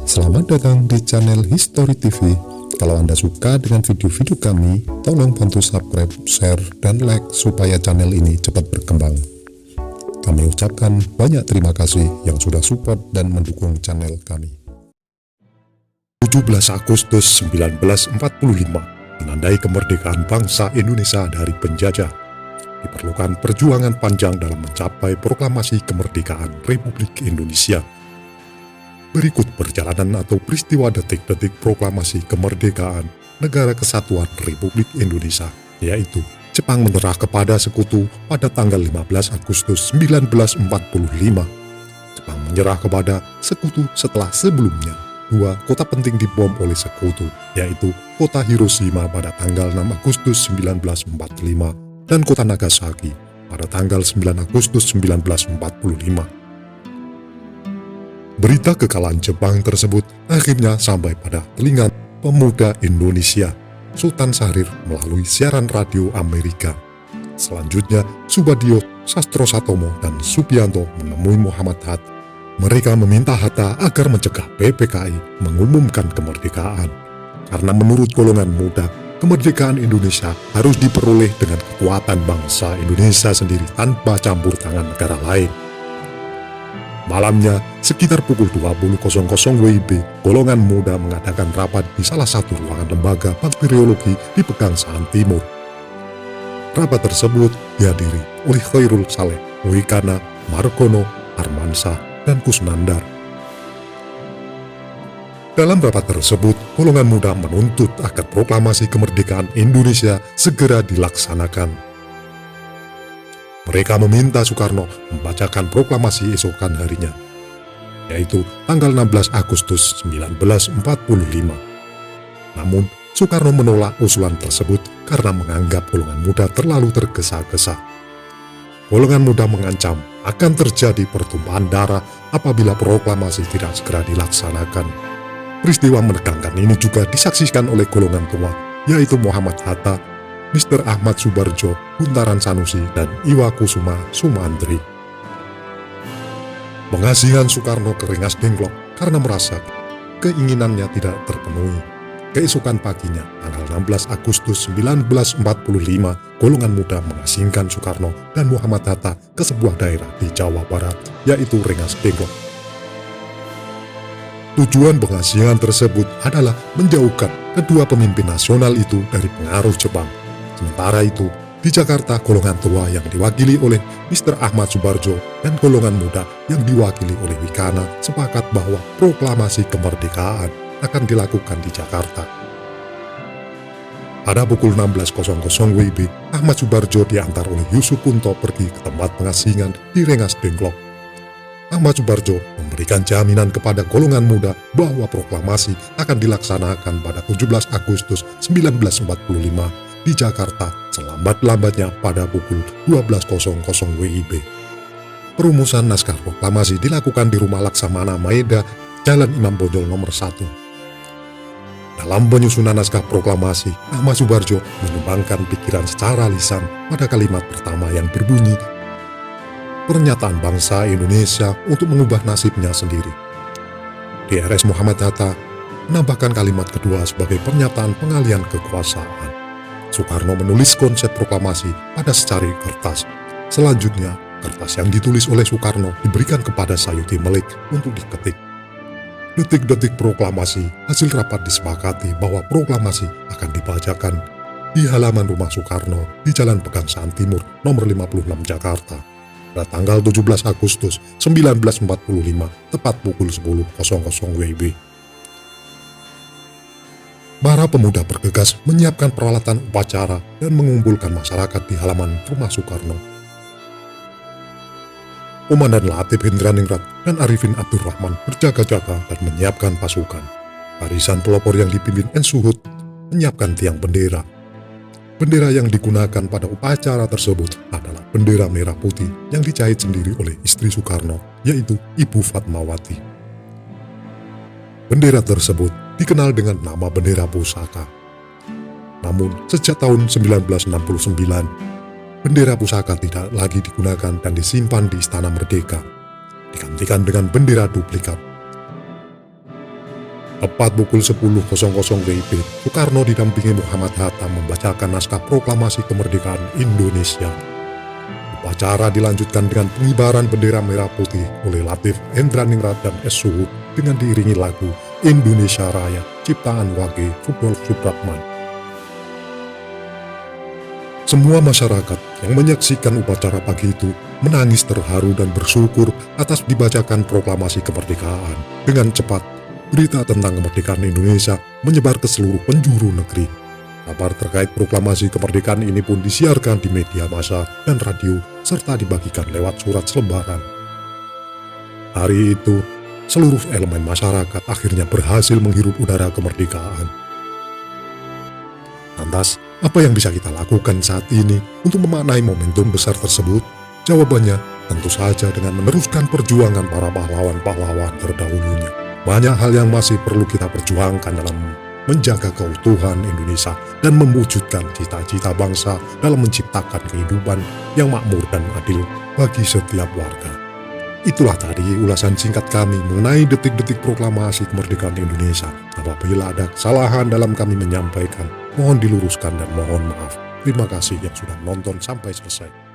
Selamat datang di channel History TV. Kalau Anda suka dengan video-video kami, tolong bantu subscribe, share, dan like supaya channel ini cepat berkembang. Kami ucapkan banyak terima kasih yang sudah support dan mendukung channel kami. 17 Agustus 1945 menandai kemerdekaan bangsa Indonesia dari penjajah. Diperlukan perjuangan panjang dalam mencapai proklamasi kemerdekaan Republik Indonesia. Berikut perjalanan atau peristiwa detik-detik proklamasi kemerdekaan Negara Kesatuan Republik Indonesia, yaitu Jepang menyerah kepada sekutu pada tanggal 15 Agustus 1945. Jepang menyerah kepada sekutu setelah sebelumnya dua kota penting dibom oleh sekutu, yaitu kota Hiroshima pada tanggal 6 Agustus 1945 dan kota Nagasaki pada tanggal 9 Agustus 1945. Berita kekalahan Jepang tersebut akhirnya sampai pada telinga pemuda Indonesia, Sultan Syahrir melalui siaran radio Amerika. Selanjutnya, Subadio, Sastrosatomo, dan Subianto menemui Muhammad Hatta. Mereka meminta Hatta agar mencegah PPKI mengumumkan kemerdekaan. Karena menurut golongan muda, kemerdekaan Indonesia harus diperoleh dengan kekuatan bangsa Indonesia sendiri tanpa campur tangan negara lain. Malamnya, sekitar pukul 20.00 WIB, golongan muda mengadakan rapat di salah satu ruangan lembaga bakteriologi di Pegangsaan Timur. Rapat tersebut dihadiri oleh Khairul Saleh, Muhikana, Margono, Armansyah, dan Kusnandar. Dalam rapat tersebut, golongan muda menuntut agar proklamasi kemerdekaan Indonesia segera dilaksanakan. Mereka meminta Soekarno membacakan proklamasi esokan harinya, yaitu tanggal 16 Agustus 1945. Namun, Soekarno menolak usulan tersebut karena menganggap golongan muda terlalu tergesa-gesa. Golongan muda mengancam akan terjadi pertumpahan darah apabila proklamasi tidak segera dilaksanakan. Peristiwa menegangkan ini juga disaksikan oleh golongan tua, yaitu Muhammad Hatta, Mr. Ahmad Subarjo, Buntaran Sanusi, dan Iwakusuma Sumantri. Pengasihan Soekarno ke Rengas Dengklok karena merasa keinginannya tidak terpenuhi. Keesokan paginya, tanggal 16 Agustus 1945, golongan muda mengasingkan Soekarno dan Muhammad Hatta ke sebuah daerah di Jawa Barat, yaitu Rengas Dengklok. Tujuan pengasihan tersebut adalah menjauhkan kedua pemimpin nasional itu dari pengaruh Jepang. Sementara itu, di Jakarta, golongan tua yang diwakili oleh Mr. Ahmad Subarjo dan golongan muda yang diwakili oleh Wikana sepakat bahwa proklamasi kemerdekaan akan dilakukan di Jakarta. Pada pukul 16.00 WIB, Ahmad Subarjo diantar oleh Yusuf Punto pergi ke tempat pengasingan di Rengas Dengklok. Ahmad Subarjo memberikan jaminan kepada golongan muda bahwa proklamasi akan dilaksanakan pada 17 Agustus 1945 di Jakarta selambat-lambatnya pada pukul 12.00 WIB. Perumusan naskah proklamasi dilakukan di Rumah Laksamana Maeda, Jalan Imam Bonjol nomor 1. Dalam penyusunan naskah proklamasi, Ahmad Subarjo menyumbangkan pikiran secara lisan pada kalimat pertama yang berbunyi, "Pernyataan bangsa Indonesia untuk mengubah nasibnya sendiri." DRS Muhammad Hatta menambahkan kalimat kedua sebagai pernyataan pengalihan kekuasaan. Soekarno menulis konsep proklamasi pada secari kertas. Selanjutnya, kertas yang ditulis oleh Soekarno diberikan kepada Sayuti Melik untuk diketik. Detik-detik proklamasi, hasil rapat disepakati bahwa proklamasi akan dibacakan di halaman rumah Soekarno di Jalan Pegangsaan Timur nomor 56 Jakarta pada tanggal 17 Agustus 1945 tepat pukul 10.00 WIB. Para pemuda bergegas menyiapkan peralatan upacara dan mengumpulkan masyarakat di halaman rumah Soekarno. Komandan Latif Hendraningrat dan Arifin Abdurrahman berjaga-jaga dan menyiapkan pasukan. Barisan pelopor yang dipimpin En Suhut menyiapkan tiang bendera. Bendera yang digunakan pada upacara tersebut adalah bendera merah putih yang dijahit sendiri oleh istri Soekarno, yaitu Ibu Fatmawati. Bendera tersebut dikenal dengan nama bendera pusaka. Namun, sejak tahun 1969, bendera pusaka tidak lagi digunakan dan disimpan di Istana Merdeka, digantikan dengan bendera duplikat. Tepat pukul 10.00 WIB, Soekarno didampingi Muhammad Hatta membacakan naskah proklamasi kemerdekaan Indonesia. Upacara dilanjutkan dengan pengibaran bendera merah putih oleh Latif Endraningrat dan S. Suhut dengan diiringi lagu Indonesia Raya ciptaan Wage Rudolf Supratman. Semua masyarakat yang menyaksikan upacara pagi itu menangis terharu dan bersyukur atas dibacakan proklamasi kemerdekaan. Dengan cepat, berita tentang kemerdekaan Indonesia menyebar ke seluruh penjuru negeri. Kabar terkait proklamasi kemerdekaan ini pun disiarkan di media massa dan radio, serta dibagikan lewat surat selebaran. Hari itu, seluruh elemen masyarakat akhirnya berhasil menghirup udara kemerdekaan. Lantas, apa yang bisa kita lakukan saat ini untuk memaknai momentum besar tersebut? Jawabannya, tentu saja dengan meneruskan perjuangan para pahlawan-pahlawan terdahulunya. Banyak hal yang masih perlu kita perjuangkan dalam menjaga keutuhan Indonesia dan mewujudkan cita-cita bangsa dalam menciptakan kehidupan yang makmur dan adil bagi setiap warga. Itulah tadi ulasan singkat kami mengenai detik-detik proklamasi kemerdekaan Indonesia. Apabila ada kesalahan dalam kami menyampaikan, mohon diluruskan dan mohon maaf. Terima kasih yang sudah menonton sampai selesai.